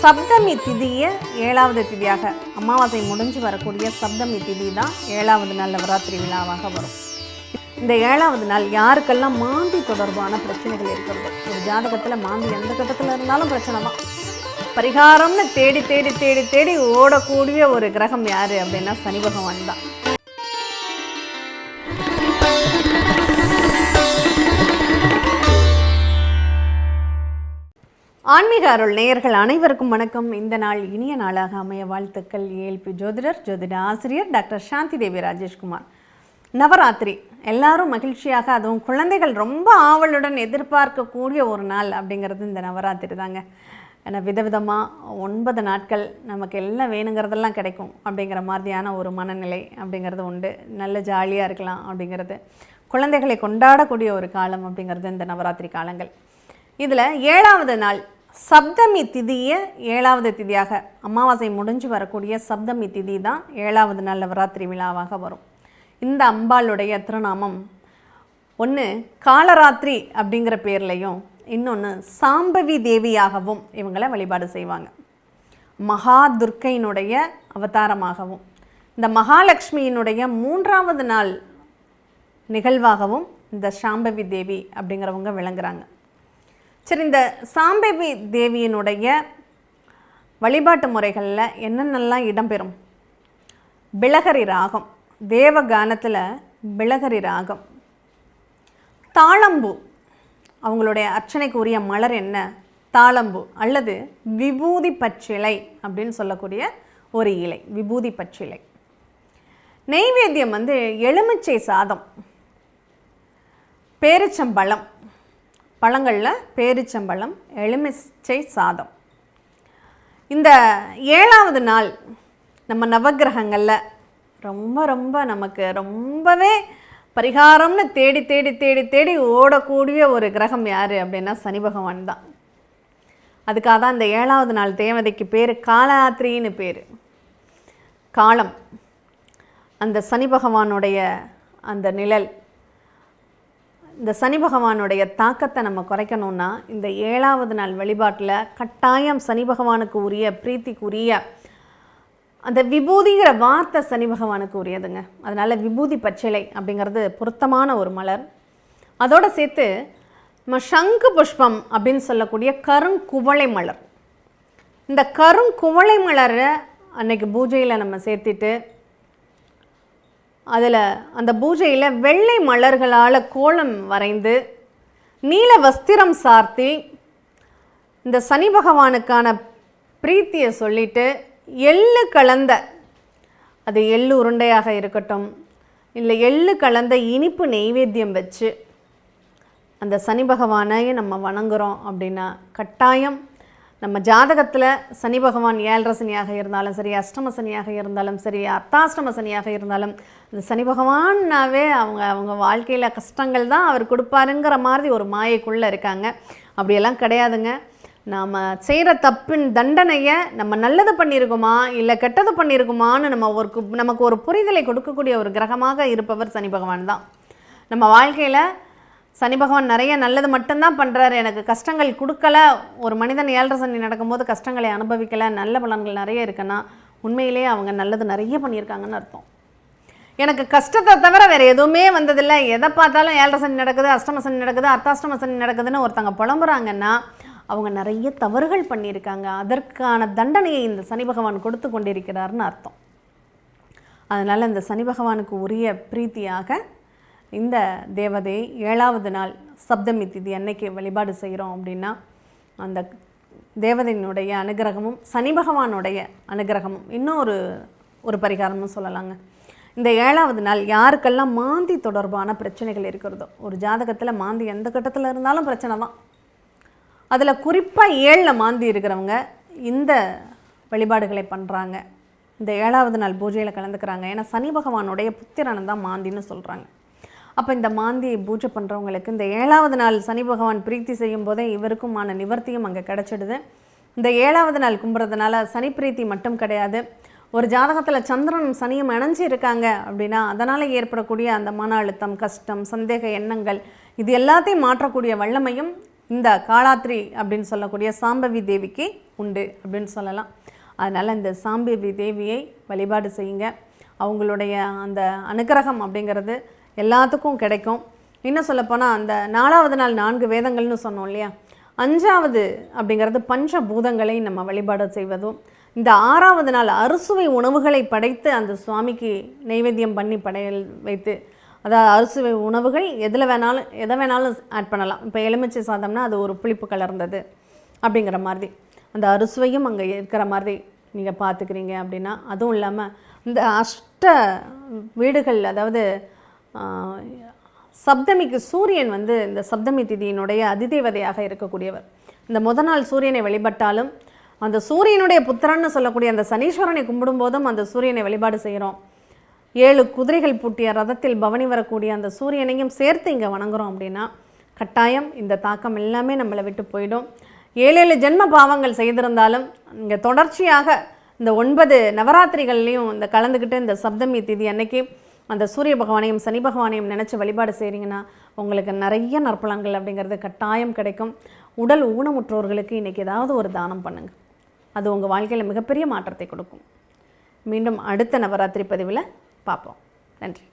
சப்தமி திதியை 7வது திதியாக, அமாவாசை முடிஞ்சு வரக்கூடிய சப்தமி திதி தான் 7வது நாள் நவராத்திரி விழாவாக வரும். இந்த 7வது நாள் யாருக்கெல்லாம் மாந்தி தொடர்பான பிரச்சனைகள் இருக்கிறது, ஒரு ஜாதகத்தில் மாந்தி எந்த கட்டத்தில் இருந்தாலும் பிரச்சனை தான், பரிகாரம்னு தேடி தேடி தேடி தேடி ஓடக்கூடிய ஒரு கிரகம் யார் அப்படின்னா சனி பகவான் தான். ஆன்மீக அருள் நேயர்கள் அனைவருக்கும் வணக்கம். இந்த நாள் இனிய நாளாக அமைய வாழ்த்துக்கள். ஏஎல்பி ஜோதிடர், ஜோதிட ஆசிரியர் டாக்டர் சாந்தி தேவி ராஜேஷ்குமார். நவராத்திரி எல்லாரும் மகிழ்ச்சியாக, அதுவும் குழந்தைகள் ரொம்ப ஆவலுடன் எதிர்பார்க்கக்கூடிய ஒரு நாள் அப்படிங்கிறது இந்த நவராத்திரி தாங்க. ஏன்னா விதவிதமாக 9 நாட்கள் நமக்கு எல்லாம் வேணுங்கிறதெல்லாம் கிடைக்கும் அப்படிங்கிற மாதிரியான ஒரு மனநிலை அப்படிங்கிறது உண்டு. நல்ல ஜாலியாக இருக்கலாம் அப்படிங்கிறது, குழந்தைகளை கொண்டாடக்கூடிய ஒரு காலம் அப்படிங்கிறது இந்த நவராத்திரி காலங்கள். இதில் 7வது நாள் சப்தமி திதியை 7வது திதியாக, அமாவாசை முடிஞ்சு வரக்கூடிய சப்தமி திதி தான் 7வது நாள் நவராத்திரி விழாவாக வரும். இந்த அம்பாளுடைய திருநாமம் ஒன்று காலராத்திரி அப்படிங்கிற பேர்லையும், இன்னொன்று சாம்பவி தேவியாகவும் இவங்களை வழிபாடு செய்வாங்க. மகா துர்க்கையினுடைய அவதாரமாகவும், இந்த மகாலட்சுமியினுடைய 3வது நாள் நிகழ்வாகவும் இந்த சாம்பவி தேவி அப்படிங்கிறவங்க விளங்குறாங்க. சரி, இந்த சாம்பவி தேவியினுடைய வழிபாட்டு முறைகளில் என்னென்னலாம் இடம்பெறும்? பிளகரி ராகம், தேவகானத்தில் பிளகரி ராகம், தாளம்பூ, அவங்களுடைய அர்ச்சனைக்கு உரிய மலர் என்ன? தாளம்பூ அல்லது விபூதி பச்சிலை அப்படின்னு சொல்லக்கூடிய ஒரு இலை, விபூதி பச்சிலை. நெய்வேத்தியம் எலுமிச்சை சாதம், பேரிச்சம்பழம், பழங்களில் பேரிச்சம்பழம், எலுமிச்சை சாதம். இந்த 7வது நாள் நம்ம நவகிரகங்களில் ரொம்ப ரொம்ப நமக்கு ரொம்பவே பரிகாரம்னு தேடி தேடி தேடி தேடி ஓடக்கூடிய ஒரு கிரகம் யார் அப்படின்னா சனி பகவான் தான். அதுக்காக தான் இந்த 7வது நாள் தேவதைக்கு பேர் காலாத்திரின்னு பேர். காலம், அந்த சனி பகவானுடைய அந்த நிழல், இந்த சனி பகவானுடைய தாக்கத்தை நம்ம குறைக்கணும்னா இந்த 7வது நாள் வழிபாட்டில் கட்டாயம் சனி பகவானுக்கு உரிய பிரீத்திக்குரிய அந்த விபூதிங்கிற வார்த்தை சனி பகவானுக்கு உரியதுங்க. அதனால் விபூதி பச்சிலை அப்படிங்கிறது பொருத்தமான ஒரு மலர். அதோடு சேர்த்து நம்ம சங்கு புஷ்பம் அப்படின்னு சொல்லக்கூடிய கருங்குவளை மலர், இந்த கருங்குவளை மலரை அன்னைக்கு பூஜையில் நம்ம சேர்த்துட்டு, அதில் அந்த பூஜையில் வெள்ளை மலர்களால் கோலம் வரைந்து நீல வஸ்திரம் சார்த்தி இந்த சனி பகவானுக்கான பிரீத்தியை சொல்லிட்டு, எள்ளு கலந்த, அது எள்ளு உருண்டையாக இருக்கட்டும் இல்லை எள்ளு கலந்த இனிப்பு நெய்வேத்தியம் வச்சு அந்த சனி பகவானையும் நம்ம வணங்குகிறோம் அப்படின்னா கட்டாயம் நம்ம ஜாதகத்தில் சனி பகவான் 7ரை சனியாக இருந்தாலும் சரி, அஷ்டம சனியாக இருந்தாலும் சரி, அர்த்தாஷ்டம சனியாக இருந்தாலும், இந்த சனி பகவான்னாவே அவங்க வாழ்க்கையில் கஷ்டங்கள் தான் அவர் கொடுப்பாருங்கிற மாதிரி ஒரு மாயைக்குள்ளே இருக்காங்க. அப்படியெல்லாம் கிடையாதுங்க. நாம் செய்கிற தப்பின் தண்டனையை நம்ம நல்லது பண்ணியிருக்குமா இல்லை கெட்டது பண்ணியிருக்குமான்னு நமக்கு ஒரு புரிதலை கொடுக்கக்கூடிய ஒரு கிரகமாக இருப்பவர் சனி பகவான் தான். நம்ம வாழ்க்கையில் சனி பகவான் நிறைய நல்லது மட்டும்தான் பண்ணுறாரு, எனக்கு கஷ்டங்கள் கொடுக்கல, ஒரு மனிதன் 7ரை சனி நடக்கும்போது கஷ்டங்களை அனுபவிக்கலை, நல்ல பலன்கள் நிறைய இருக்குன்னா உண்மையிலேயே அவங்க நல்லது நிறைய பண்ணியிருக்காங்கன்னு அர்த்தம். எனக்கு கஷ்டத்தை தவிர வேறு எதுவுமே வந்ததில்லை, எதை பார்த்தாலும் 7ரை சனி நடக்குது, அஷ்டம சனி நடக்குது, அர்த்தாஷ்டம சனி நடக்குதுன்னு ஒருத்தங்க புலம்புறாங்கன்னா அவங்க நிறைய தவறுகள் பண்ணியிருக்காங்க, அதற்கான தண்டனையை இந்த சனி பகவான் கொடுத்து கொண்டிருக்கிறார்னு அர்த்தம். அதனால் இந்த சனி பகவானுக்கு உரிய பிரீத்தியாக இந்த தேவதை 7வது நாள் சப்தமி திதி அன்னைக்கு வழிபாடு செய்கிறோம் அப்படின்னா அந்த தேவதையினுடைய அனுகிரகமும் சனி பகவானுடைய அனுகிரகமும் இன்னும் ஒரு பரிகாரம்னு சொல்லலாங்க. இந்த 7வது நாள் யாருக்கெல்லாம் மாந்தி தொடர்பான பிரச்சனைகள் இருக்கிறதோ, ஒரு ஜாதகத்தில் மாந்தி எந்த கட்டத்தில் இருந்தாலும் பிரச்சனை தான், அதில் குறிப்பாக 7ல் மாந்தி இருக்கிறவங்க இந்த வழிபாடுகளை பண்ணுறாங்க, இந்த 7வது நாள் பூஜையில் கலந்துக்கிறாங்க. ஏன்னா சனி பகவானுடைய புத்திரனை தான் மாந்தின்னு சொல்கிறாங்க. அப்போ இந்த மாந்தியை பூஜை பண்ணுறவங்களுக்கு இந்த 7வது நாள் சனி பகவான் பிரீத்தி செய்யும் போதே இவருக்குமான நிவர்த்தியும் அங்கே கிடச்சிடுது. இந்த 7வது நாள் கும்புறதுனால சனி பிரீத்தி மட்டும் கிடையாது, ஒரு ஜாதகத்தில் சந்திரனும் சனியும் இணைஞ்சு இருக்காங்க அப்படின்னா அதனால் ஏற்படக்கூடிய அந்த மன அழுத்தம், கஷ்டம், சந்தேக எண்ணங்கள், இது எல்லாத்தையும் மாற்றக்கூடிய வல்லமையும் இந்த காலாத்ரி அப்படின்னு சொல்லக்கூடிய சாம்பவி தேவிக்கு உண்டு அப்படின்னு சொல்லலாம். அதனால் இந்த சாம்பவி தேவியை வழிபாடு செய்யுங்க. அவங்களுடைய அந்த அனுக்கிரகம் அப்படிங்கிறது எல்லாத்துக்கும் கிடைக்கும். இன்னும் சொல்லப்போனால் அந்த 4வது நாள் 4 வேதங்கள்னு சொன்னோம் இல்லையா, 5வது அப்படிங்கிறது பஞ்சபூதங்களை நம்ம வழிபாடு செய்வதும், இந்த 6வது நாள் அறுசுவை உணவுகளை படைத்து அந்த சுவாமிக்கு நைவேத்தியம் பண்ணி படையல் வைத்து, அதாவது அறுசுவை உணவுகள் எதை வேணாலும் ஆட் பண்ணலாம். இப்போ எலுமிச்சை சாதம்னா அது ஒரு புளிப்பு கலர்ந்தது அப்படிங்கிற மாதிரி அந்த அறுசுவையும் அங்கே இருக்கிற மாதிரி நீங்கள் பார்த்துக்கிறீங்க அப்படின்னா, அதுவும் இல்லாமல் இந்த அஷ்ட வீடுகள், அதாவது சப்தமிக்கு சூரியன் இந்த சப்தமி திதியினுடைய அதிதேவதையாக இருக்கக்கூடியவர். இந்த நாள் சூரியனை வழிபட்டாலும் அந்த சூரியனுடைய புத்திரன்னு சொல்லக்கூடிய அந்த சனீஸ்வரனை கும்பிடும்போதும் அந்த சூரியனை வழிபாடு செய்கிறோம். 7 குதிரைகள் பூட்டிய ரதத்தில் பவனி வரக்கூடிய அந்த சூரியனையும் சேர்த்து இங்கே வணங்குறோம் அப்படின்னா கட்டாயம் இந்த தாக்கம் எல்லாமே நம்மளை விட்டு போயிடும். 7 ஜென்ம பாவங்கள் செய்திருந்தாலும் இங்கே தொடர்ச்சியாக இந்த 9 நவராத்திரிகள்லையும் இந்த கலந்துக்கிட்டு இந்த சப்தமி திதி அன்னைக்கு அந்த சூரிய பகவானையும் சனி பகவானையும் நினச்சி வழிபாடு செய்கிறீங்கன்னா உங்களுக்கு நிறைய நற்பலன்கள் அப்படிங்கிறது கட்டாயம் கிடைக்கும். உடல் ஊனமுற்றோர்களுக்கு இன்றைக்கி ஏதாவது ஒரு தானம் பண்ணுங்கள், அது உங்கள் வாழ்க்கையில் மிகப்பெரிய மாற்றத்தை கொடுக்கும். மீண்டும் அடுத்த நவராத்திரி பதிவில் பார்ப்போம். நன்றி.